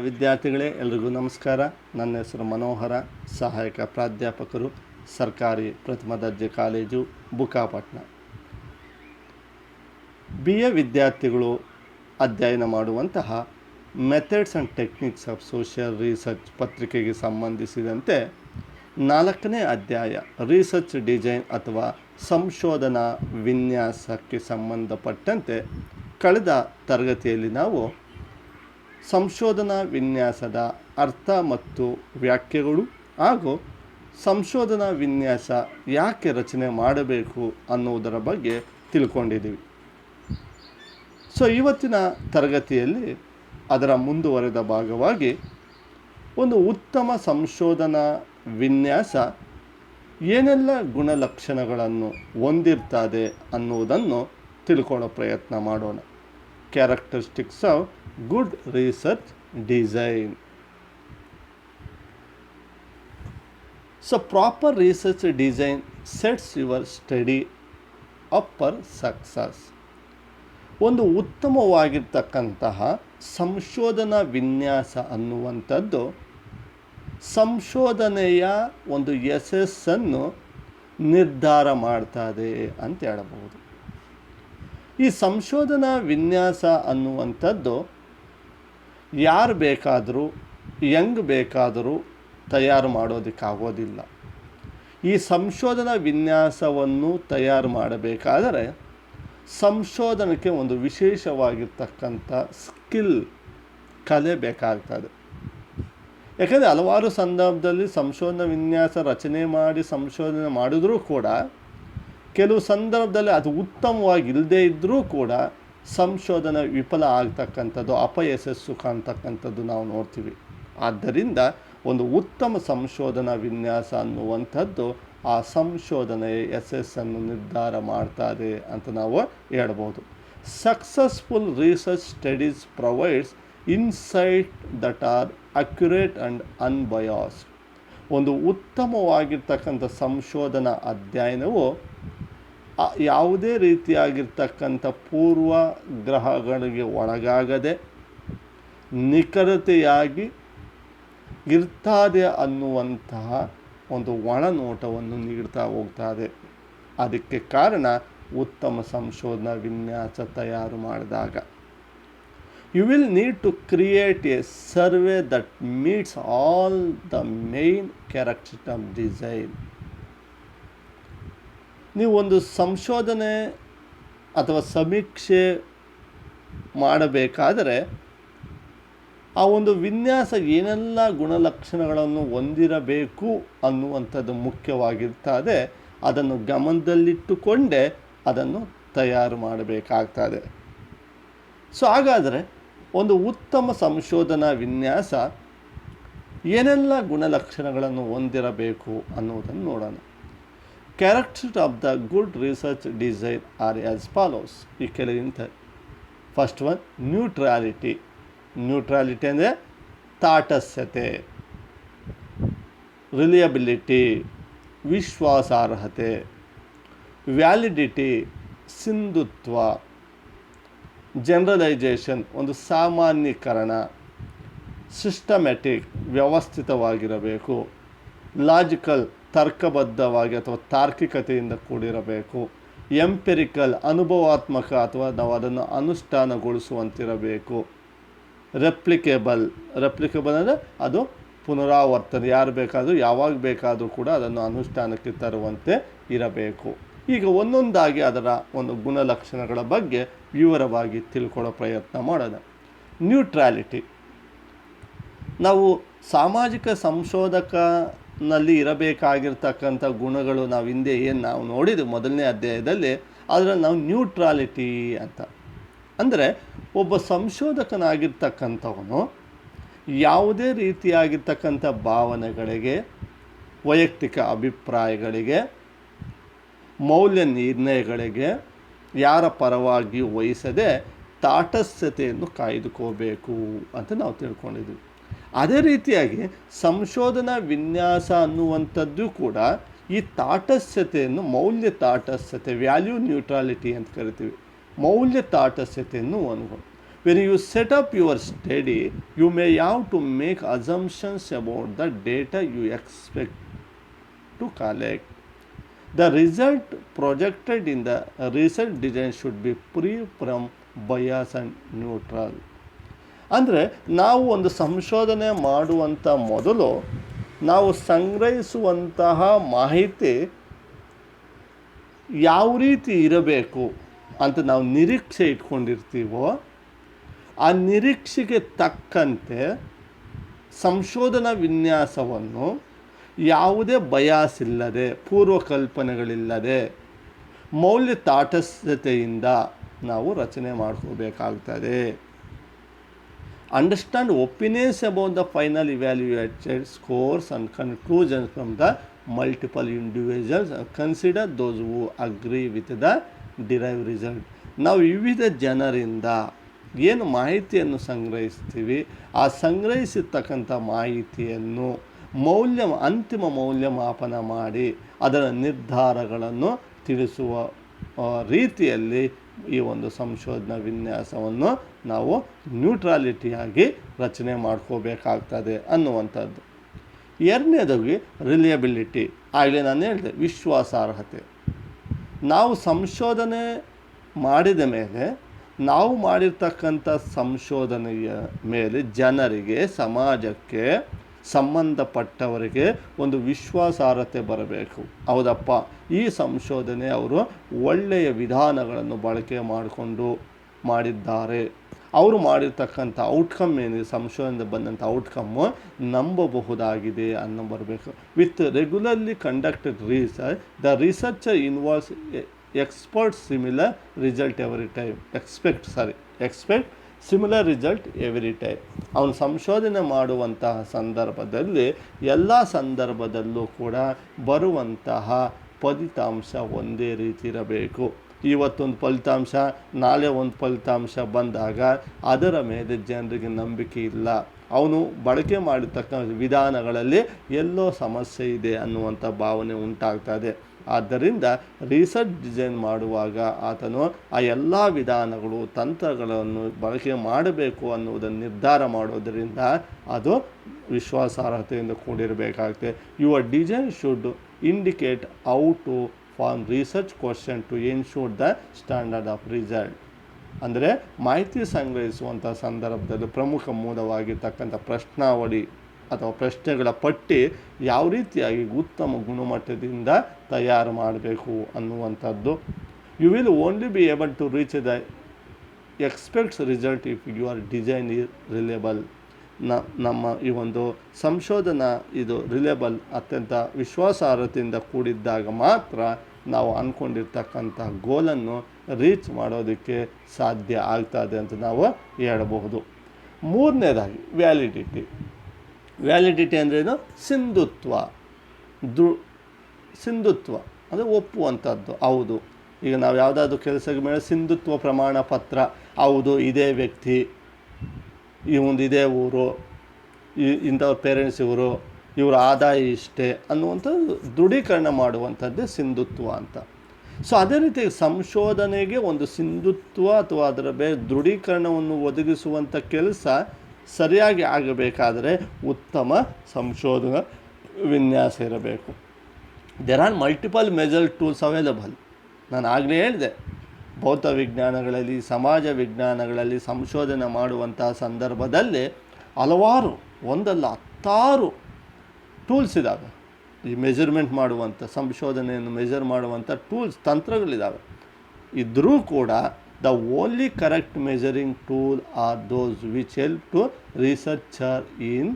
ವಿದ್ಯಾರ್ಥಿಗಳೇ ಎಲ್ರಿಗೂ ನಮಸ್ಕಾರ. ನನ್ನ ಹೆಸರು ಮನೋಹರ, ಸಹಾಯಕ ಪ್ರಾಧ್ಯಾಪಕರು, ಸರ್ಕಾರಿ ಪ್ರಥಮ ದರ್ಜೆ ಕಾಲೇಜು ಬುಕ್ಕಾಪಟ್ಟಣ. BA ವಿದ್ಯಾರ್ಥಿಗಳು ಅಧ್ಯಯನ ಮಾಡುವಂತಹ methods and techniques of social research ಪತ್ರಿಕೆಗೆ ಸಂಬಂಧಿಸಿದಂತೆ 4ನೇ ಅಧ್ಯಾಯ ರಿಸರ್ಚ್ ಡಿಸೈನ್ ಅಥವಾ ಸಂಶೋಧನಾ ವಿನ್ಯಾಸಕ್ಕೆ ಸಂಬಂಧಪಟ್ಟಂತೆ ಕಳೆದ ತರಗತಿಯಲ್ಲಿ ನಾವು ಸಂಶೋಧನಾ ವಿನ್ಯಾಸದ ಅರ್ಥ ಮತ್ತು ವ್ಯಾಖ್ಯೆಗಳು ಹಾಗೂ ಸಂಶೋಧನಾ ವಿನ್ಯಾಸ ಯಾಕೆ ರಚನೆ ಮಾಡಬೇಕು ಅನ್ನುವುದರ ಬಗ್ಗೆ ತಿಳ್ಕೊಂಡಿದ್ದೀವಿ. ಇವತ್ತಿನ ತರಗತಿಯಲ್ಲಿ ಅದರ ಮುಂದುವರೆದ ಭಾಗವಾಗಿ ಒಂದು ಉತ್ತಮ ಸಂಶೋಧನಾ ವಿನ್ಯಾಸ ಏನೆಲ್ಲ ಗುಣಲಕ್ಷಣಗಳನ್ನು ಹೊಂದಿರ್ತದೆ ಅನ್ನುವುದನ್ನು ತಿಳ್ಕೊಳ್ಳೋ ಪ್ರಯತ್ನ ಮಾಡೋಣ. Characteristics of good research design. Proper research design sets your study up for success. ಒಂದು ಉತ್ತಮವಾಗಿರ್ತಕ್ಕಂತಹ ಸಂಶೋಧನಾ ವಿನ್ಯಾಸ ಅನ್ನುವಂಥದ್ದು ಸಂಶೋಧನೆಯ ಒಂದು ಯಶಸ್ಸನ್ನು ನಿರ್ಧಾರ ಮಾಡ್ತದೆ ಅಂತ ಹೇಳಬಹುದು. ಈ ಸಂಶೋಧನಾ ವಿನ್ಯಾಸ ಅನ್ನುವಂಥದ್ದು ಯಾರು ಬೇಕಾದರೂ ಹೆಂಗೆ ಬೇಕಾದರೂ ತಯಾರು ಮಾಡೋದಕ್ಕಾಗೋದಿಲ್ಲ. ಈ ಸಂಶೋಧನಾ ವಿನ್ಯಾಸವನ್ನು ತಯಾರು ಮಾಡಬೇಕಾದರೆ ಸಂಶೋಧನೆಗೆ ಒಂದು ವಿಶೇಷವಾಗಿರ್ತಕ್ಕಂಥ ಸ್ಕಿಲ್, ಕಲೆ ಬೇಕಾಗ್ತದೆ. ಯಾಕಂದರೆ ಹಲವಾರು ಸಂದರ್ಭದಲ್ಲಿ ಸಂಶೋಧನಾ ವಿನ್ಯಾಸ ರಚನೆ ಮಾಡಿ ಸಂಶೋಧನೆ ಮಾಡಿದ್ರೂ ಕೂಡ ಕೆಲವು ಸಂದರ್ಭದಲ್ಲಿ ಅದು ಉತ್ತಮವಾಗಿಲ್ಲದೇ ಇದ್ದರೂ ಕೂಡ ಸಂಶೋಧನೆ ವಿಫಲ ಆಗ್ತಕ್ಕಂಥದ್ದು, ಅಪಯಶಸ್ಸು ಕಾಣ್ತಕ್ಕಂಥದ್ದು ನಾವು ನೋಡ್ತೀವಿ. ಆದ್ದರಿಂದ ಒಂದು ಉತ್ತಮ ಸಂಶೋಧನಾ ವಿನ್ಯಾಸ ಅನ್ನುವಂಥದ್ದು ಆ ಸಂಶೋಧನೆಯ ಯಶಸ್ಸನ್ನು ನಿರ್ಧಾರ ಮಾಡ್ತಾರೆ ಅಂತ ನಾವು ಹೇಳ್ಬೋದು. Successful research studies provides insight that are accurate and unbiased. ಒಂದು ಉತ್ತಮವಾಗಿರ್ತಕ್ಕಂಥ ಸಂಶೋಧನಾ ಅಧ್ಯಯನವು ಯಾವುದೇ ರೀತಿಯಾಗಿರ್ತಕ್ಕಂಥ ಪೂರ್ವಗ್ರಹಗಳಿಗೆ ಒಳಗಾಗದೆ ನಿಖರತೆಯಾಗಿ ಇರ್ತದೆ ಅನ್ನುವಂತಹ ಒಂದು ಒಳನೋಟವನ್ನು ನೀಡ್ತಾ ಹೋಗ್ತದೆ. ಅದಕ್ಕೆ ಕಾರಣ ಉತ್ತಮ ಸಂಶೋಧನಾ ವಿನ್ಯಾಸ ತಯಾರು ಮಾಡಿದಾಗ you will need to create a survey that meets all the main characteristics of design. ನೀವು ಒಂದು ಸಂಶೋಧನೆ ಅಥವಾ ಸಮೀಕ್ಷೆ ಮಾಡಬೇಕಾದರೆ ಆ ಒಂದು ವಿನ್ಯಾಸ ಏನೆಲ್ಲ ಗುಣಲಕ್ಷಣಗಳನ್ನು ಹೊಂದಿರಬೇಕು ಅನ್ನುವಂಥದ್ದು ಮುಖ್ಯವಾಗಿರ್ತದೆ. ಅದನ್ನು ಗಮನದಲ್ಲಿಟ್ಟುಕೊಂಡೇ ಅದನ್ನು ತಯಾರು ಮಾಡಬೇಕಾಗ್ತದೆ. ಹಾಗಾದರೆ ಒಂದು ಉತ್ತಮ ಸಂಶೋಧನಾ ವಿನ್ಯಾಸ ಏನೆಲ್ಲ ಗುಣಲಕ್ಷಣಗಳನ್ನು ಹೊಂದಿರಬೇಕು ಅನ್ನುವುದನ್ನು ನೋಡೋಣ. Characteristics of the good research design are as follows. ಈ ಕೆಳಗಿಂತ ಫಸ್ಟ್ ಒನ್ ನ್ಯೂಟ್ರಾಲಿಟಿ. ನ್ಯೂಟ್ರಾಲಿಟಿ ಅಂದರೆ ತಾಟಸ್ಥ್ಯತೆ, ರಿಲಿಯಬಿಲಿಟಿ ವಿಶ್ವಾಸಾರ್ಹತೆ, ವ್ಯಾಲಿಡಿಟಿ ಸಿಂಧುತ್ವ, ಜನರಲೈಜೇಷನ್ ಒಂದು ಸಾಮಾನ್ಯೀಕರಣ, ಸಿಸ್ಟಮ್ಯಾಟಿಕ್ ವ್ಯವಸ್ಥಿತವಾಗಿರಬೇಕು, ಲಾಜಿಕಲ್ ತರ್ಕಬದ್ಧವಾಗಿ ಅಥವಾ ತಾರ್ಕಿಕತೆಯಿಂದ ಕೂಡಿರಬೇಕು, ಎಂಪಿರಿಕಲ್ ಅನುಭವಾತ್ಮಕ ಅಥವಾ ನಾವು ಅದನ್ನು ಅನುಷ್ಠಾನಗೊಳಿಸುವಂತಿರಬೇಕು, ರೆಪ್ಲಿಕೇಬಲ್ ಅಂದರೆ ಅದು ಪುನರಾವರ್ತನೆ, ಯಾರು ಬೇಕಾದರೂ ಯಾವಾಗ ಬೇಕಾದರೂ ಕೂಡ ಅದನ್ನು ಅನುಷ್ಠಾನಕ್ಕೆ ತರುವಂತೆ ಇರಬೇಕು. ಈಗ ಒಂದೊಂದಾಗಿ ಅದರ ಒಂದು ಗುಣಲಕ್ಷಣಗಳ ಬಗ್ಗೆ ವಿವರವಾಗಿ ತಿಳ್ಕೊಳ್ಳೋ ಪ್ರಯತ್ನ ಮಾಡೋಣ. ನ್ಯೂಟ್ರಾಲಿಟಿ. ನಾವು ಸಾಮಾಜಿಕ ಸಂಶೋಧಕನಲ್ಲಿ ಇರಬೇಕಾಗಿರ್ತಕ್ಕಂಥ ಗುಣಗಳು ನಾವು ಹಿಂದೆ ನಾವು ನೋಡಿದ್ವಿ ಮೊದಲನೇ ಅಧ್ಯಾಯದಲ್ಲಿ. ಅದರಲ್ಲಿ ನಾವು ನ್ಯೂಟ್ರಾಲಿಟಿ ಅಂತ ಅಂದರೆ ಒಬ್ಬ ಸಂಶೋಧಕನಾಗಿರ್ತಕ್ಕಂಥವನು ಯಾವುದೇ ರೀತಿಯಾಗಿರ್ತಕ್ಕಂಥ ಭಾವನೆಗಳಿಗೆ, ವೈಯಕ್ತಿಕ ಅಭಿಪ್ರಾಯಗಳಿಗೆ, ಮೌಲ್ಯ ನಿರ್ಣಯಗಳಿಗೆ ಯಾರ ಪರವಾಗಿ ವಹಿಸದೆ ತಾಟಸ್ಥತೆಯನ್ನು ಕಾಯ್ದುಕೋಬೇಕು ಅಂತ ನಾವು ತಿಳ್ಕೊಂಡಿದ್ವಿ. ಅದೇ ರೀತಿಯಾಗಿ ಸಂಶೋಧನಾ ವಿನ್ಯಾಸ ಅನ್ನುವಂಥದ್ದು ಕೂಡ ಈ ತಾಟಸ್ಥತೆಯನ್ನು, ಮೌಲ್ಯ ತಾಟಸ್ಥತೆ, ವ್ಯಾಲ್ಯೂ ನ್ಯೂಟ್ರಾಲಿಟಿ ಅಂತ ಕರಿತೀವಿ, ಮೌಲ್ಯ ತಾಟಸ್ಥತೆಯನ್ನು When you set up your study, you may have to make assumptions about the data you expect to collect. The result projected in the research design should be free from bias and neutral. ಅಂದರೆ ನಾವು ಒಂದು ಸಂಶೋಧನೆ ಮಾಡುವಂಥ ಮೊದಲು ನಾವು ಸಂಗ್ರಹಿಸುವಂತಹ ಮಾಹಿತಿ ಯಾವ ರೀತಿ ಇರಬೇಕು ಅಂತ ನಾವು ನಿರೀಕ್ಷೆ ಇಟ್ಕೊಂಡಿರ್ತೀವೋ ಆ ನಿರೀಕ್ಷೆಗೆ ತಕ್ಕಂತೆ ಸಂಶೋಧನಾ ವಿನ್ಯಾಸವನ್ನು ಯಾವುದೇ ಬಯಾಸ್ ಇಲ್ಲದೆ, ಪೂರ್ವಕಲ್ಪನೆಗಳಿಲ್ಲದೆ, ಮೌಲ್ಯ ತಾಟಸ್ಥತೆಯಿಂದ ನಾವು ರಚನೆ ಮಾಡ್ಕೋಬೇಕಾಗ್ತದೆ. Understand opinions about the final evaluated scores and conclusions from the multiple individuals, consider those who agree with the derive result. ನಾವು ವಿವಿಧ ಜನರಿಂದ ಏನು ಮಾಹಿತಿಯನ್ನು ಸಂಗ್ರಹಿಸ್ತೀವಿ, ಆ ಸಂಗ್ರಹಿಸಿರ್ತಕ್ಕಂಥ ಮಾಹಿತಿಯನ್ನು ಅಂತಿಮ ಮೌಲ್ಯಮಾಪನ ಮಾಡಿ ಅದರ ನಿರ್ಧಾರಗಳನ್ನು ತಿಳಿಸುವ ರೀತಿಯಲ್ಲಿ ಈ ಒಂದು ಸಂಶೋಧನಾ ವಿನ್ಯಾಸವನ್ನು ನಾವು ನ್ಯೂಟ್ರಾಲಿಟಿಯಾಗಿ ರಚನೆ ಮಾಡ್ಕೋಬೇಕಾಗ್ತದೆ ಅನ್ನುವಂಥದ್ದು. ಎರಡನೇದಾಗಿ ರಿಲಿಯಬಿಲಿಟಿ. ಆಗಲೇ ನಾನು ಹೇಳಿದೆ, ವಿಶ್ವಾಸಾರ್ಹತೆ. ನಾವು ಸಂಶೋಧನೆ ಮಾಡಿದ ಮೇಲೆ ನಾವು ಮಾಡಿರ್ತಕ್ಕಂಥ ಸಂಶೋಧನೆಯ ಮೇಲೆ ಜನರಿಗೆ, ಸಮಾಜಕ್ಕೆ, ಸಂಬಂಧಪಟ್ಟವರಿಗೆ ಒಂದು ವಿಶ್ವಾಸಾರ್ಹತೆ ಬರಬೇಕು. ಹೌದಪ್ಪ, ಈ ಸಂಶೋಧನೆ ಅವರು ಒಳ್ಳೆಯ ವಿಧಾನಗಳನ್ನು ಬಳಕೆ ಮಾಡಿಕೊಂಡು ಮಾಡಿದ್ದಾರೆ, ಅವರು ಮಾಡಿರ್ತಕ್ಕಂಥ ಔಟ್ಕಮ್ ಏನಿದೆ, ಸಂಶೋಧನೆ ಬಂದಂಥ ಔಟ್ಕಮ್ಮು ನಂಬಬಹುದಾಗಿದೆ ಅನ್ನೋ ಬರಬೇಕು. With regularly conducted research, the researcher involves expect similar result every time. ಅವನು ಸಂಶೋಧನೆ ಮಾಡುವಂತಹ ಸಂದರ್ಭದಲ್ಲಿ ಎಲ್ಲ ಸಂದರ್ಭದಲ್ಲೂ ಕೂಡ ಬರುವಂತಹ ಫಲಿತಾಂಶ ಒಂದೇ ರೀತಿ ಇರಬೇಕು. ಇವತ್ತೊಂದು ಫಲಿತಾಂಶ, ನಾಳೆ ಒಂದು ಫಲಿತಾಂಶ ಬಂದಾಗ ಅದರ ಮೇಲೆ ಜನರಿಗೆ ನಂಬಿಕೆ ಇಲ್ಲ. ಅವನು ಬಳಕೆ ಮಾಡಿರ್ತಕ್ಕಂಥ ವಿಧಾನಗಳಲ್ಲಿ ಎಲ್ಲೋ ಸಮಸ್ಯೆ ಇದೆ ಅನ್ನುವಂಥ ಭಾವನೆ ಉಂಟಾಗ್ತದೆ. ಆದ್ದರಿಂದ ರಿಸರ್ಚ್ ಡಿಸೈನ್ ಮಾಡುವಾಗ ಆತನು ಆ ಎಲ್ಲ ವಿಧಾನಗಳು, ತಂತ್ರಗಳನ್ನು ಬಳಕೆ ಮಾಡಬೇಕು ಅನ್ನುವುದನ್ನು ನಿರ್ಧಾರ ಮಾಡೋದರಿಂದ ಅದು ವಿಶ್ವಾಸಾರ್ಹತೆಯಿಂದ ಕೂಡಿರಬೇಕಾಗ್ತದೆ. Your design should indicate how to form research question to ensure the standard of result. ಅಂದರೆ ಮಾಹಿತಿ ಸಂಗ್ರಹಿಸುವಂಥ ಸಂದರ್ಭದಲ್ಲಿ ಪ್ರಮುಖ ಮೂಲವಾಗಿರ್ತಕ್ಕಂಥ ಪ್ರಶ್ನಾವಳಿ ಅಥವಾ ಪ್ರಶ್ನೆಗಳ ಪಟ್ಟಿ ಯಾವ ರೀತಿಯಾಗಿ ಉತ್ತಮ ಗುಣಮಟ್ಟದಿಂದ ತಯಾರು ಮಾಡಬೇಕು ಅನ್ನುವಂಥದ್ದು. You will only be able to reach the expects result if your design is reliable. ನಮ್ಮ ಈ ಒಂದು ಸಂಶೋಧನಾ ಇದು ರಿಲೇಬಲ್, ಅತ್ಯಂತ ವಿಶ್ವಾಸಾರ್ಹತೆಯಿಂದ ಕೂಡಿದ್ದಾಗ ಮಾತ್ರ ನಾವು ಅಂದ್ಕೊಂಡಿರ್ತಕ್ಕಂಥ ಗೋಲನ್ನು ರೀಚ್ ಮಾಡೋದಕ್ಕೆ ಸಾಧ್ಯ ಆಗ್ತದೆ ಅಂತ ನಾವು ಹೇಳಬಹುದು. ಮೂರನೇದಾಗಿ ವ್ಯಾಲಿಡಿಟಿ ಅಂದ್ರೇನು? ಸಿಂಧುತ್ವ ಅಂದರೆ ಒಪ್ಪುವಂಥದ್ದು. ಹೌದು, ಈಗ ನಾವು ಯಾವುದಾದ್ರೂ ಕೆಲಸದ ಮೇಲೆ ಸಿಂಧುತ್ವ ಪ್ರಮಾಣ ಪತ್ರ, ಹೌದು ಇದೇ ವ್ಯಕ್ತಿ, ಇದೇ ಊರು, ಇಂಥವ್ರ ಪೇರೆಂಟ್ಸ್ ಇವರ ಆದಾಯ ಇಷ್ಟೇ ಅನ್ನುವಂಥದ್ದು ದೃಢೀಕರಣ ಮಾಡುವಂಥದ್ದೇ ಸಿಂಧುತ್ವ ಅಂತ. ಸೊ ಅದೇ ರೀತಿ ಸಂಶೋಧನೆಗೆ ಒಂದು ಸಿಂಧುತ್ವ ಅಥವಾ ಅದರ ದೃಢೀಕರಣವನ್ನು ಒದಗಿಸುವಂಥ ಕೆಲಸ ಸರಿಯಾಗಿ ಆಗಬೇಕಾದರೆ ಉತ್ತಮ ಸಂಶೋಧನಾ ವಿನ್ಯಾಸ ಇರಬೇಕು. There are multiple measure tools available. ನಾನು ಆಗಲೇ ಹೇಳಿದೆ, ಭೌತ ವಿಜ್ಞಾನಗಳಲ್ಲಿ, ಸಮಾಜ ವಿಜ್ಞಾನಗಳಲ್ಲಿ ಸಂಶೋಧನೆ ಮಾಡುವಂತಹ ಸಂದರ್ಭದಲ್ಲಿ ಹಲವಾರು, ಒಂದಲ್ಲ 10 ಟೂಲ್ಸ್ ಇದ್ದಾವೆ. ಈ ಮೆಜರ್ಮೆಂಟ್ ಮಾಡುವಂಥ, ಸಂಶೋಧನೆಯನ್ನು ಮೆಜರ್ ಮಾಡುವಂಥ ಟೂಲ್ಸ್, ತಂತ್ರಗಳಿದ್ದಾವೆ. ಇದ್ದರೂ ಕೂಡ the only correct measuring tool are those which help to researcher in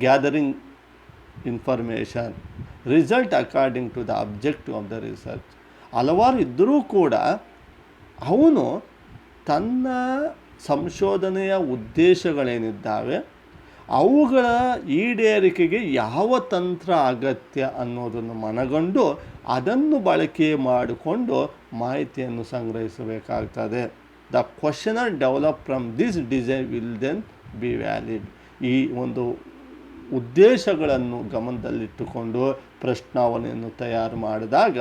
gathering information result according to the objective of the research. ಹಲವಾರು ಇದ್ದರೂ ಕೂಡ ಅವನು ತನ್ನ ಸಂಶೋಧನೆಯ ಉದ್ದೇಶಗಳೇನಿದ್ದಾವೆ ಅವುಗಳ ಈಡೇರಿಕೆಗೆ ಯಾವ ತಂತ್ರ ಅಗತ್ಯ ಅನ್ನೋದನ್ನು ಮನಗಂಡು ಅದನ್ನು ಬಳಕೆ ಮಾಡಿಕೊಂಡು ಮಾಹಿತಿಯನ್ನು ಸಂಗ್ರಹಿಸಬೇಕಾಗ್ತದೆ. The questionnaire develop from this design will then be valid. ಈ ಒಂದು ಉದ್ದೇಶಗಳನ್ನು ಗಮನದಲ್ಲಿಟ್ಟುಕೊಂಡು ಪ್ರಶ್ನಾವಳಿಯನ್ನು ತಯಾರು ಮಾಡಿದಾಗ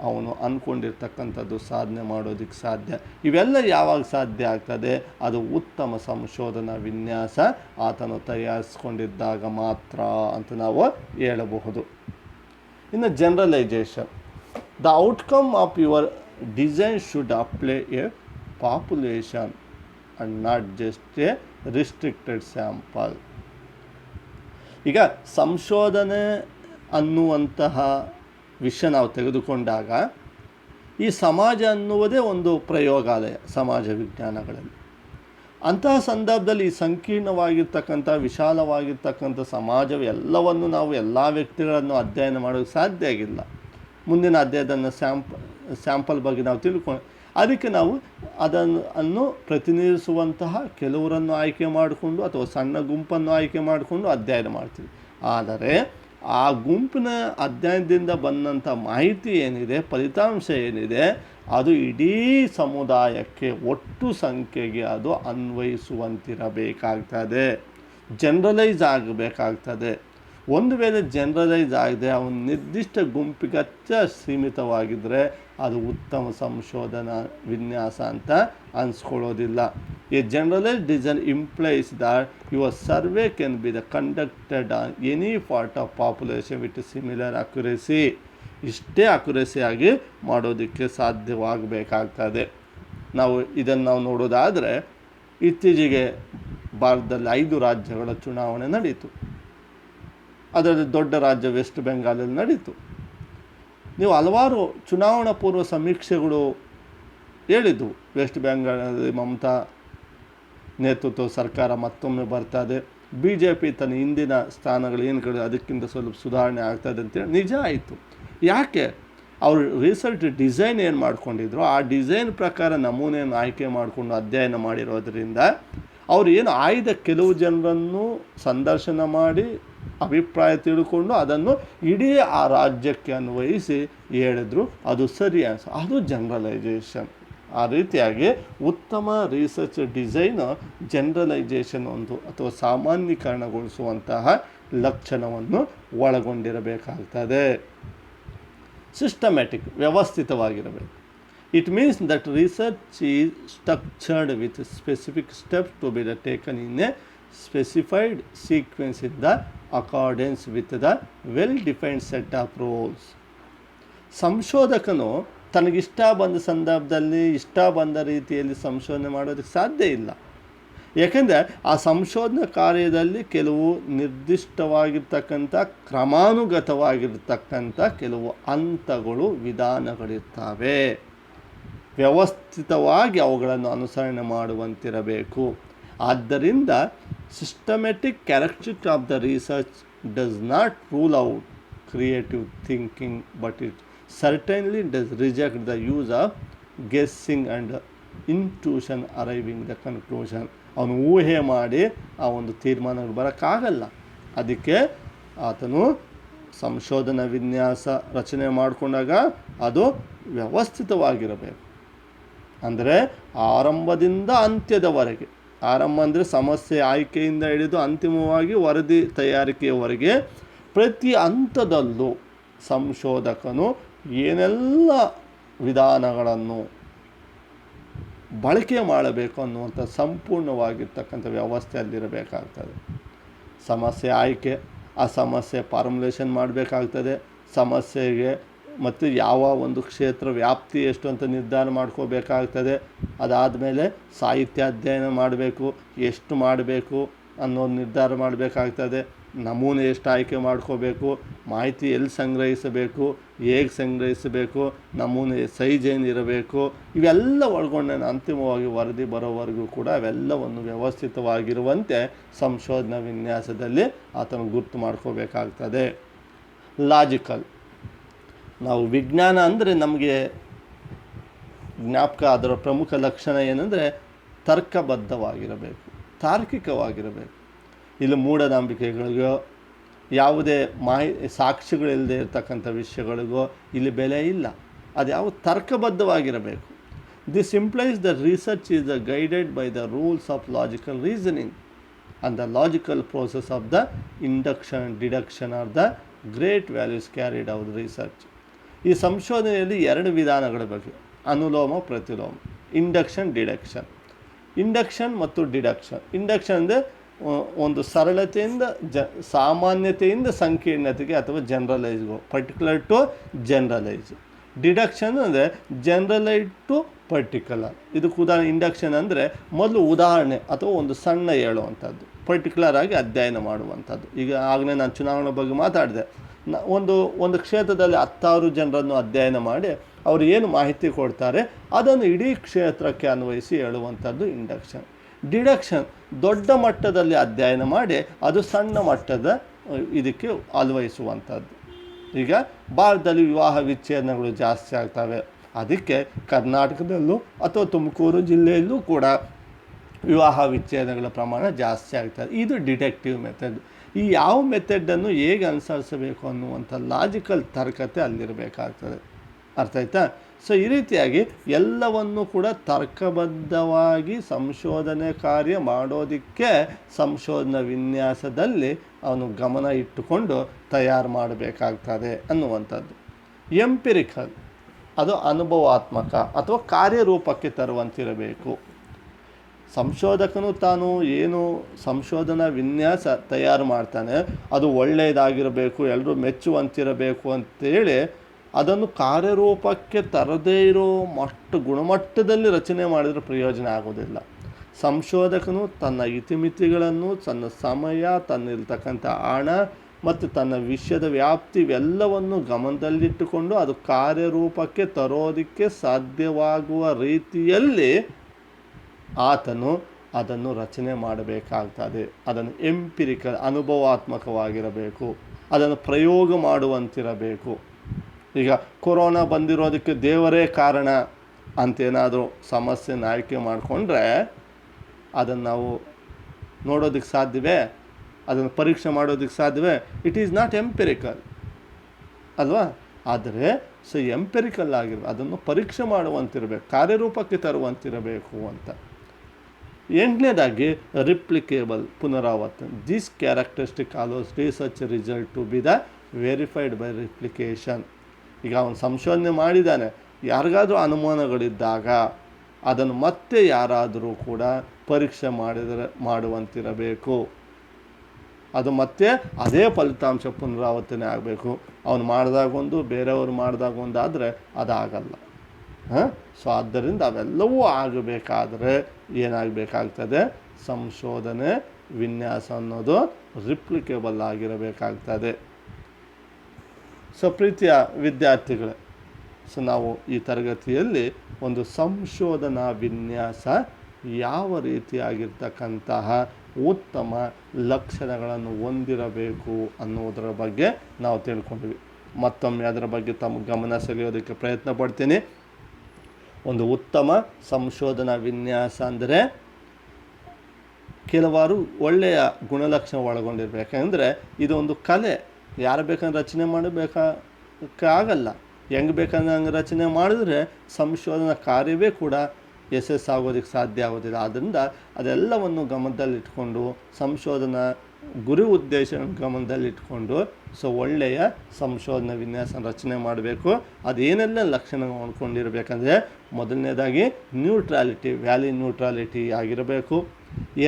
ಅವನು ಅಂದ್ಕೊಂಡಿರ್ತಕ್ಕಂಥದ್ದು ಸಾಧನೆ ಮಾಡೋದಕ್ಕೆ ಸಾಧ್ಯ. ಇವೆಲ್ಲ ಯಾವಾಗ ಸಾಧ್ಯ ಆಗ್ತದೆ? ಅದು ಉತ್ತಮ ಸಂಶೋಧನಾ ವಿನ್ಯಾಸ ಆತನು ತಯಾರಿಸ್ಕೊಂಡಿದ್ದಾಗ ಮಾತ್ರ ಅಂತ ನಾವು ಹೇಳಬಹುದು. ಇನ್ನು generalization, the outcome of your design should apply a population and not just a restricted sample. ಈಗ ಸಂಶೋಧನೆ ಅನ್ನುವಂತಹ ವಿಷಯ ನಾವು ತೆಗೆದುಕೊಂಡಾಗ ಈ ಸಮಾಜ ಅನ್ನುವುದೇ ಒಂದು ಪ್ರಯೋಗಾಲಯ ಸಮಾಜ ವಿಜ್ಞಾನಗಳಲ್ಲಿ. ಅಂತಹ ಸಂದರ್ಭದಲ್ಲಿ ಈ ಸಂಕೀರ್ಣವಾಗಿರ್ತಕ್ಕಂಥ ವಿಶಾಲವಾಗಿರ್ತಕ್ಕಂಥ ಸಮಾಜವು ಎಲ್ಲವನ್ನು ನಾವು ಎಲ್ಲ ವ್ಯಕ್ತಿಗಳನ್ನು ಅಧ್ಯಯನ ಮಾಡೋಕ್ಕೆ ಸಾಧ್ಯ ಆಗಿಲ್ಲ. ಮುಂದಿನ ಅಧ್ಯಾಯದನ್ನು ಸ್ಯಾಂಪಲ್ ಬಗ್ಗೆ ನಾವು ತಿಳ್ಕೊಂಡು ಅದಕ್ಕೆ ನಾವು ಅದನ್ನು ಪ್ರತಿನಿಧಿಸುವಂತಹ ಕೆಲವರನ್ನು ಆಯ್ಕೆ ಮಾಡಿಕೊಂಡು ಅಥವಾ ಸಣ್ಣ ಗುಂಪನ್ನು ಆಯ್ಕೆ ಮಾಡಿಕೊಂಡು ಅಧ್ಯಯನ ಮಾಡ್ತೀವಿ. ಆದರೆ ಆ ಗುಂಪಿನ ಅಧ್ಯಯನದಿಂದ ಬಂದಂಥ ಮಾಹಿತಿ ಏನಿದೆ, ಫಲಿತಾಂಶ ಏನಿದೆ, ಅದು ಇಡೀ ಸಮುದಾಯಕ್ಕೆ ಒಟ್ಟು ಸಂಖ್ಯೆಗೆ ಅದು ಅನ್ವಯಿಸುವಂತಿರಬೇಕಾಗ್ತದೆ, ಜನರಲೈಸ್ ಆಗಬೇಕಾಗ್ತದೆ. ಒಂದು ವೇಳೆ ಜನರಲೈಸ್ ಆಗದೆ ಅವನು ನಿರ್ದಿಷ್ಟ ಗುಂಪಿಗಚ್ಚ ಸೀಮಿತವಾಗಿದ್ದರೆ ಅದು ಉತ್ತಮ ಸಂಶೋಧನಾ ವಿನ್ಯಾಸ ಅಂತ ಅನಿಸ್ಕೊಳ್ಳೋದಿಲ್ಲ. A generalize design implies that your survey can be the conducted on any part of population with similar accuracy. ಇಷ್ಟೇ ಅಕ್ಯುರೇಸಿಯಾಗಿ ಮಾಡೋದಕ್ಕೆ ಸಾಧ್ಯವಾಗಬೇಕಾಗ್ತದೆ. ಇದನ್ನು ನಾವು ನೋಡೋದಾದರೆ, ಇತ್ತೀಚೆಗೆ ಭಾರತದಲ್ಲಿ 5 ರಾಜ್ಯಗಳ ಚುನಾವಣೆ ನಡೀತು. ಅದರಲ್ಲಿ ದೊಡ್ಡ ರಾಜ್ಯ ವೆಸ್ಟ್ ಬೆಂಗಾಲಲ್ಲಿ ನಡೀತು. ನೀವು ಹಲವಾರು ಚುನಾವಣಾ ಪೂರ್ವ ಸಮೀಕ್ಷೆಗಳು ಹೇಳಿದ್ದು, ವೆಸ್ಟ್ ಬೆಂಗಾಲದಲ್ಲಿ ಮಮತಾ ನೇತೃತ್ವ ಸರ್ಕಾರ ಮತ್ತೊಮ್ಮೆ ಬರ್ತದೆ, BJP ತನ್ನ ಹಿಂದಿನ ಸ್ಥಾನಗಳು ಏನುಗಳು ಅದಕ್ಕಿಂತ ಸ್ವಲ್ಪ ಸುಧಾರಣೆ ಆಗ್ತದೆ ಅಂತೇಳಿ ನಿಜ ಆಯಿತು. ಯಾಕೆ? ಅವರು ರಿಸರ್ಚ್ ಡಿಸೈನ್ ಏನು ಮಾಡ್ಕೊಂಡಿದ್ರು ಆ ಡಿಸೈನ್ ಪ್ರಕಾರ ನಮೂನೆಯನ್ನು ಆಯ್ಕೆ ಮಾಡಿಕೊಂಡು ಅಧ್ಯಯನ ಮಾಡಿರೋದ್ರಿಂದ ಅವರು ಏನು ಆಯ್ದ ಕೆಲವು ಜನರನ್ನು ಸಂದರ್ಶನ ಮಾಡಿ ಅಭಿಪ್ರಾಯ ತಿಳ್ಕೊಂಡು ಅದನ್ನು ಇಡೀ ಆ ರಾಜ್ಯಕ್ಕೆ ಅನ್ವಯಿಸಿ ಹೇಳಿದ್ರು. ಅದು ಸರಿ ಅದು ಜನರಲೈಜೇಷನ್. ಆ ರೀತಿಯಾಗಿ ಉತ್ತಮ ರಿಸರ್ಚ್ ಡಿಸೈನ್ ಜನರಲೈಜೇಷನ್ ಒಂದು ಅಥವಾ ಸಾಮಾನ್ಯೀಕರಣಗೊಳಿಸುವಂತಹ ಲಕ್ಷಣವನ್ನು ಒಳಗೊಂಡಿರಬೇಕಾಗ್ತದೆ. ಸಿಸ್ಟಮ್ಯಾಟಿಕ್, ವ್ಯವಸ್ಥಿತವಾಗಿರಬೇಕು. It means that research is structured with specific steps to be taken in a specified sequence in the accordance with the well-defined set of rules. ಸಂಶೋಧಕನು ತನಗಿಷ್ಟ ಬಂದ ಸಂದರ್ಭದಲ್ಲಿ ಇಷ್ಟ ಬಂದ ರೀತಿಯಲ್ಲಿ ಸಂಶೋಧನೆ ಮಾಡೋದಕ್ಕೆ ಸಾಧ್ಯ ಇಲ್ಲ. ಏಕೆಂದರೆ ಆ ಸಂಶೋಧನಾ ಕಾರ್ಯದಲ್ಲಿ ಕೆಲವು ನಿರ್ದಿಷ್ಟವಾಗಿರ್ತಕ್ಕಂಥ ಕ್ರಮಾನುಗತವಾಗಿರ್ತಕ್ಕಂಥ ಕೆಲವು ಹಂತಗಳು, ವಿಧಾನಗಳಿರ್ತವೆ. ವ್ಯವಸ್ಥಿತವಾಗಿ ಅವುಗಳನ್ನು ಅನುಸರಣೆ ಮಾಡುವಂತಿರಬೇಕು. ಆದ್ದರಿಂದ systematic characteristics of the research does not rule out creative thinking, but it certainly does reject the use of guessing and intuition arriving the conclusion. ಅವನು ಊಹೆ ಮಾಡಿ ಆ ಒಂದು ತೀರ್ಮಾನಗಳು ಬರೋಕ್ಕಾಗಲ್ಲ. ಅದಕ್ಕೆ ಆತನು ಸಂಶೋಧನಾ ವಿನ್ಯಾಸ ರಚನೆ ಮಾಡಿಕೊಂಡಾಗ ಅದು ವ್ಯವಸ್ಥಿತವಾಗಿರಬೇಕು. ಅಂದರೆ ಆರಂಭದಿಂದ ಅಂತ್ಯದವರೆಗೆ, ಆರಂಭ ಅಂದರೆ ಸಮಸ್ಯೆ ಆಯ್ಕೆಯಿಂದ ಹಿಡಿದು ಅಂತಿಮವಾಗಿ ವರದಿ ತಯಾರಿಕೆಯವರೆಗೆ ಪ್ರತಿ ಹಂತದಲ್ಲೂ ಸಂಶೋಧಕನು ಏನೆಲ್ಲ ವಿಧಾನಗಳನ್ನು ಬಳಕೆ ಮಾಡಬೇಕು ಅನ್ನುವಂಥ ಸಂಪೂರ್ಣವಾಗಿರ್ತಕ್ಕಂಥ ವ್ಯವಸ್ಥೆ ಅಲ್ಲಿರಬೇಕಾಗ್ತದೆ. ಸಮಸ್ಯೆ ಆಯ್ಕೆ, ಆ ಸಮಸ್ಯೆ ಫಾರ್ಮುಲೇಷನ್ ಮಾಡಬೇಕಾಗ್ತದೆ, ಸಮಸ್ಯೆಗೆ ಮತ್ತು ಯಾವ ಒಂದು ಕ್ಷೇತ್ರ ವ್ಯಾಪ್ತಿ ಎಷ್ಟು ಅಂತ ನಿರ್ಧಾರ ಮಾಡ್ಕೋಬೇಕಾಗ್ತದೆ. ಅದಾದಮೇಲೆ ಸಾಹಿತ್ಯ ಅಧ್ಯಯನ ಮಾಡಬೇಕು, ಎಷ್ಟು ಮಾಡಬೇಕು ಅನ್ನೋದು ನಿರ್ಧಾರ ಮಾಡಬೇಕಾಗ್ತದೆ. ನಮೂನೆ ಎಷ್ಟು ಆಯ್ಕೆ ಮಾಡ್ಕೋಬೇಕು, ಮಾಹಿತಿ ಎಲ್ಲಿ ಸಂಗ್ರಹಿಸಬೇಕು, ಹೇಗೆ ಸಂಗ್ರಹಿಸಬೇಕು, ನಮೂನೆ ಸೈಜ್ ಏನಿರಬೇಕು, ಇವೆಲ್ಲ ಒಳಗೊಂಡ ಅಂತಿಮವಾಗಿ ವರದಿ ಬರೋವರೆಗೂ ಕೂಡ ಅವೆಲ್ಲವನ್ನು ವ್ಯವಸ್ಥಿತವಾಗಿರುವಂತೆ ಸಂಶೋಧನಾ ವಿನ್ಯಾಸದಲ್ಲಿ ಆತನು ಗುರ್ತು ಮಾಡ್ಕೋಬೇಕಾಗ್ತದೆ. ಲಾಜಿಕಲ್, ನಾವು ವಿಜ್ಞಾನ ಅಂದರೆ ನಮಗೆ ಜ್ಞಾಪಕ ಅದರ ಪ್ರಮುಖ ಲಕ್ಷಣ ಏನಂದರೆ ತರ್ಕಬದ್ಧವಾಗಿರಬೇಕು, ತಾರ್ಕಿಕವಾಗಿರಬೇಕು. ಇಲ್ಲಿ ಮೂಢನಂಬಿಕೆಗಳಿಗೋ ಯಾವುದೇ ಸಾಕ್ಷಿಗಳಿಲ್ಲದೆ ಇರತಕ್ಕಂಥ ವಿಷಯಗಳಿಗೋ ಇಲ್ಲಿ ಬೆಲೆ ಇಲ್ಲ. ಅದು ಯಾವ ತರ್ಕಬದ್ಧವಾಗಿರಬೇಕು. This implies the research is the guided by the rules of logical reasoning and the logical process of the induction deduction are the great values carried out research. ಈ ಸಂಶೋಧನೆಯಲ್ಲಿ 2 ವಿಧಾನಗಳ ಬಗ್ಗೆ, ಅನುಲೋಮ ಪ್ರತಿಲೋಮ, ಇಂಡಕ್ಷನ್ ಡಿಡಕ್ಷನ್. ಇಂಡಕ್ಷನ್ ಮತ್ತು deduction. Induction ಅಂದರೆ ಒಂದು ಸರಳತೆಯಿಂದ ಸಾಮಾನ್ಯತೆಯಿಂದ ಸಂಕೀರ್ಣತೆಗೆ ಅಥವಾ ಜನರಲೈಸ್ಗೋ, ಪರ್ಟಿಕ್ಯುಲರ್ ಟು ಜನರಲೈಸ್. ಡಿಡಕ್ಷನ್ ಅಂದರೆ ಜನರಲೈಸ್ ಟು ಪರ್ಟಿಕ್ಯುಲರ್. ಇದಕ್ಕೆ ಉದಾಹರಣೆ ಇಂಡಕ್ಷನ್ ಅಂದರೆ ಮೊದಲು ಉದಾಹರಣೆ ಅಥವಾ ಒಂದು ಸಣ್ಣ ಹೇಳುವಂಥದ್ದು, ಪರ್ಟಿಕ್ಯುಲರ್ ಆಗಿ ಅಧ್ಯಯನ ಮಾಡುವಂಥದ್ದು. ಈಗ ಆಗಲೇ ನಾನು ಚುನಾವಣೆ ಬಗ್ಗೆ ಮಾತಾಡಿದೆ. ಒಂದು ಕ್ಷೇತ್ರದಲ್ಲಿ 10,000 ಜನರನ್ನು ಅಧ್ಯಯನ ಮಾಡಿ ಅವರು ಏನು ಮಾಹಿತಿ ಕೊಡ್ತಾರೆ ಅದನ್ನು ಇಡೀ ಕ್ಷೇತ್ರಕ್ಕೆ ಅನ್ವಯಿಸಿ ಹೇಳುವಂಥದ್ದು ಇಂಡಕ್ಷನ್. ಡಿಡಕ್ಷನ್ ದೊಡ್ಡ ಮಟ್ಟದಲ್ಲಿ ಅಧ್ಯಯನ ಮಾಡಿ ಅದು ಸಣ್ಣ ಮಟ್ಟದ ಇದಕ್ಕೆ ಅನ್ವಯಿಸುವಂಥದ್ದು. ಈಗ ಭಾರತದಲ್ಲಿ ವಿವಾಹ ವಿಚ್ಛೇದನಗಳು ಜಾಸ್ತಿ ಆಗ್ತವೆ. ಅದಕ್ಕೆ ಕರ್ನಾಟಕದಲ್ಲೂ ಅಥವಾ ತುಮಕೂರು ಜಿಲ್ಲೆಯಲ್ಲೂ ಕೂಡ ವಿವಾಹ ವಿಚ್ಛೇದನಗಳ ಪ್ರಮಾಣ ಜಾಸ್ತಿ ಆಗ್ತದೆ. ಇದು ಡಿಟೆಕ್ಟಿವ್ ಮೆಥಡ್. ಈ ಯಾವ ಮೆಥಡನ್ನು ಹೇಗೆ ಅನುಸರಿಸಬೇಕು ಅನ್ನುವಂಥ ಲಾಜಿಕಲ್ ತರ್ಕತೆ ಅಲ್ಲಿರಬೇಕಾಗ್ತದೆ. ಅರ್ಥ ಆಯ್ತಾ? ಸೊ ಈ ರೀತಿಯಾಗಿ ಎಲ್ಲವನ್ನು ಕೂಡ ತರ್ಕಬದ್ಧವಾಗಿ ಸಂಶೋಧನೆ ಕಾರ್ಯ ಮಾಡೋದಕ್ಕೆ ಸಂಶೋಧನಾ ವಿನ್ಯಾಸದಲ್ಲಿ ಅವನು ಗಮನ ಇಟ್ಟುಕೊಂಡು ತಯಾರು ಮಾಡಬೇಕಾಗ್ತದೆ ಅನ್ನುವಂಥದ್ದು. ಎಂಪಿರಿಕಲ್ ಅದು ಅನುಭವಾತ್ಮಕ ಅಥವಾ ಕಾರ್ಯರೂಪಕ್ಕೆ ತರುವಂತಿರಬೇಕು. ಸಂಶೋಧಕನು ತಾನು ಏನು ಸಂಶೋಧನಾ ವಿನ್ಯಾಸ ತಯಾರು ಮಾಡ್ತಾನೆ ಅದು ಒಳ್ಳೆಯದಾಗಿರಬೇಕು, ಎಲ್ಲರೂ ಮೆಚ್ಚುವಂತಿರಬೇಕು ಅಂತೇಳಿ ಅದನ್ನು ಕಾರ್ಯರೂಪಕ್ಕೆ ತರದೇ ಇರೋ ಗುಣಮಟ್ಟದಲ್ಲಿ ರಚನೆ ಮಾಡಿದರೆ ಪ್ರಯೋಜನ ಆಗೋದಿಲ್ಲ. ಸಂಶೋಧಕನು ತನ್ನ ಇತಿಮಿತಿಗಳನ್ನು, ತನ್ನ ಸಮಯ, ತನ್ನಿರ್ತಕ್ಕಂಥ ಹಣ ಮತ್ತು ತನ್ನ ವಿಷಯದ ವ್ಯಾಪ್ತಿ ಇವೆಲ್ಲವನ್ನು ಗಮನದಲ್ಲಿಟ್ಟುಕೊಂಡು ಅದು ಕಾರ್ಯರೂಪಕ್ಕೆ ತರೋದಕ್ಕೆ ಸಾಧ್ಯವಾಗುವ ರೀತಿಯಲ್ಲಿ ಆತನು ಅದನ್ನು ರಚನೆ ಮಾಡಬೇಕಾಗ್ತದೆ. ಅದನ್ನು ಎಂಪಿರಿಕಲ್ ಅನುಭವಾತ್ಮಕವಾಗಿರಬೇಕು, ಅದನ್ನು ಪ್ರಯೋಗ ಮಾಡುವಂತಿರಬೇಕು. ಈಗ ಕೊರೋನಾ ಬಂದಿರೋದಕ್ಕೆ ದೇವರೇ ಕಾರಣ ಅಂತೇನಾದರೂ ಸಮಸ್ಯೆನ ಆಯ್ಕೆ ಮಾಡಿಕೊಂಡ್ರೆ ಅದನ್ನು ನಾವು ನೋಡೋದಕ್ಕೆ ಸಾಧ್ಯವೇ? ಅದನ್ನು ಪರೀಕ್ಷೆ ಮಾಡೋದಕ್ಕೆ ಸಾಧ್ಯವೇ? ಇಟ್ ಈಸ್ ನಾಟ್ ಎಂಪಿರಿಕಲ್ ಅಲ್ವಾ? ಆದರೆ ಎಂಪಿರಿಕಲ್ ಆಗಿರ್ಬೇಕು, ಅದನ್ನು ಪರೀಕ್ಷೆ ಮಾಡುವಂತಿರಬೇಕು, ಕಾರ್ಯರೂಪಕ್ಕೆ ತರುವಂತಿರಬೇಕು ಅಂತ. 8ನೇದಾಗಿ ರಿಪ್ಲಿಕೇಬಲ್, ಪುನರಾವರ್ತನೆ. This characteristic allows research result to be the verified by replication. ಈಗ ಅವನು ಸಂಶೋಧನೆ ಮಾಡಿದ್ದಾನೆ, ಯಾರಿಗಾದರೂ ಅನುಮಾನಗಳಿದ್ದಾಗ ಅದನ್ನು ಮತ್ತೆ ಯಾರಾದರೂ ಕೂಡ ಪರೀಕ್ಷೆ ಮಾಡುವಂತಿರಬೇಕು. ಅದು ಮತ್ತೆ ಅದೇ ಫಲಿತಾಂಶ ಪುನರಾವರ್ತನೆ ಆಗಬೇಕು. ಅವನು ಮಾಡಿದಾಗೊಂದು ಬೇರೆಯವರು ಮಾಡಿದಾಗೊಂದು ಆದರೆ ಅದಾಗಲ್ಲ. ಸೊ ಆದ್ದರಿಂದ ಅವೆಲ್ಲವೂ ಆಗಬೇಕಾದ್ರೆ ಏನಾಗಬೇಕಾಗ್ತದೆ? ಸಂಶೋಧನೆ ವಿನ್ಯಾಸ ಅನ್ನೋದು ರಿಪ್ಲಿಕೇಬಲ್ ಆಗಿರಬೇಕಾಗ್ತದೆ. ಸೊ ಪ್ರೀತಿಯ ವಿದ್ಯಾರ್ಥಿಗಳೇ, ಸೊ ನಾವು ಈ ತರಗತಿಯಲ್ಲಿ ಒಂದು ಸಂಶೋಧನಾ ವಿನ್ಯಾಸ ಯಾವ ರೀತಿಯಾಗಿರ್ತಕ್ಕಂತಹ ಉತ್ತಮ ಲಕ್ಷಣಗಳನ್ನು ಹೊಂದಿರಬೇಕು ಅನ್ನೋದರ ಬಗ್ಗೆ ನಾವು ತಿಳ್ಕೊಂಡ್ವಿ. ಮತ್ತೊಮ್ಮೆ ಅದರ ಬಗ್ಗೆ ತಮ್ಮ ಗಮನ ಸೆಳೆಯೋದಕ್ಕೆ ಪ್ರಯತ್ನ ಪಡ್ತೀನಿ. ಒಂದು ಉತ್ತಮ ಸಂಶೋಧನಾ ವಿನ್ಯಾಸ ಅಂದರೆ ಕೆಲವಾರು ಒಳ್ಳೆಯ ಗುಣಲಕ್ಷಣ ಒಳಗೊಂಡಿರ್ಬೇಕು. ಯಾಕೆಂದರೆ ಇದು ಒಂದು ಕಲೆ. ಯಾರು ಬೇಕಂದ್ರೆ ರಚನೆ ಮಾಡಬೇಕಾಗಲ್ಲ. ಹೆಂಗೆ ಬೇಕಂದ್ರೆ ಹಂಗೆ ರಚನೆ ಮಾಡಿದ್ರೆ ಸಂಶೋಧನಾ ಕಾರ್ಯವೇ ಕೂಡ ಯಶಸ್ಸಾಗೋದಕ್ಕೆ ಸಾಧ್ಯ ಆಗೋದಿಲ್ಲ. ಆದ್ದರಿಂದ ಅದೆಲ್ಲವನ್ನು ಗಮನದಲ್ಲಿಟ್ಕೊಂಡು ಸಂಶೋಧನಾ ಗುರಿ ಉದ್ದೇಶ ಗಮನದಲ್ಲಿಟ್ಕೊಂಡು ಒಳ್ಳೆಯ ಸಂಶೋಧನಾ ವಿನ್ಯಾಸ ರಚನೆ ಮಾಡಬೇಕು. ಅದೇನೆಲ್ಲ ಲಕ್ಷಣ ಅಂದ್ಕೊಂಡಿರಬೇಕಂದ್ರೆ ಮೊದಲನೇದಾಗಿ ನ್ಯೂಟ್ರಾಲಿಟಿ, ವ್ಯಾಲ್ಯೂ ನ್ಯೂಟ್ರಾಲಿಟಿ ಆಗಿರಬೇಕು.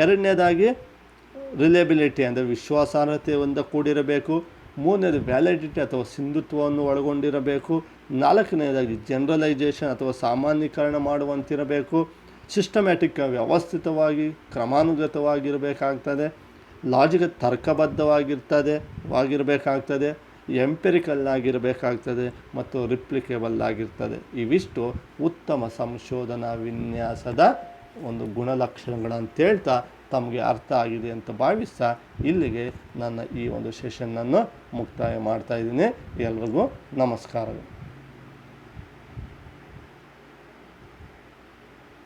ಎರಡನೇದಾಗಿ ರಿಲೇಬಿಲಿಟಿ ಅಂದರೆ ವಿಶ್ವಾಸಾರ್ಹತೆಯಿಂದ ಕೂಡಿರಬೇಕು. ಮೂರನೇದು ವ್ಯಾಲಿಡಿಟಿ ಅಥವಾ ಸಿಂಧುತ್ವವನ್ನು ಒಳಗೊಂಡಿರಬೇಕು. ನಾಲ್ಕನೇದಾಗಿ ಜನರಲೈಸೇಷನ್ ಅಥವಾ ಸಾಮಾನ್ಯೀಕರಣ ಮಾಡುವಂತಿರಬೇಕು. ಸಿಸ್ಟಮ್ಯಾಟಿಕ್ ವ್ಯವಸ್ಥಿತವಾಗಿ ಕ್ರಮಾನುಗತವಾಗಿರಬೇಕಾಗ್ತದೆ. ಲಾಜಿಕ್ ತರ್ಕಬದ್ಧವಾಗಿರಬೇಕಾಗ್ತದೆ. ಎಂಪಿರಿಕಲ್ ಆಗಿರಬೇಕಾಗ್ತದೆ ಮತ್ತು ರಿಪ್ಲಿಕೇಬಲ್ ಆಗಿರ್ತದೆ. ಇವಿಷ್ಟು ಉತ್ತಮ ಸಂಶೋಧನಾ ವಿನ್ಯಾಸದ ಒಂದು ಗುಣಲಕ್ಷಣಗಳಂತ ಹೇಳ್ತಾ ತಮಗೆ ಅರ್ಥ ಆಗಿದೆ ಅಂತ ಭಾವಿಸ್ತಾ ಇಲ್ಲಿಗೆ ನನ್ನ ಈ ಒಂದು ಸೆಷನ್ನನ್ನು ಮುಕ್ತಾಯ ಮಾಡ್ತಾಯಿದ್ದೀನಿ. ಎಲ್ರಿಗೂ ನಮಸ್ಕಾರಗಳು.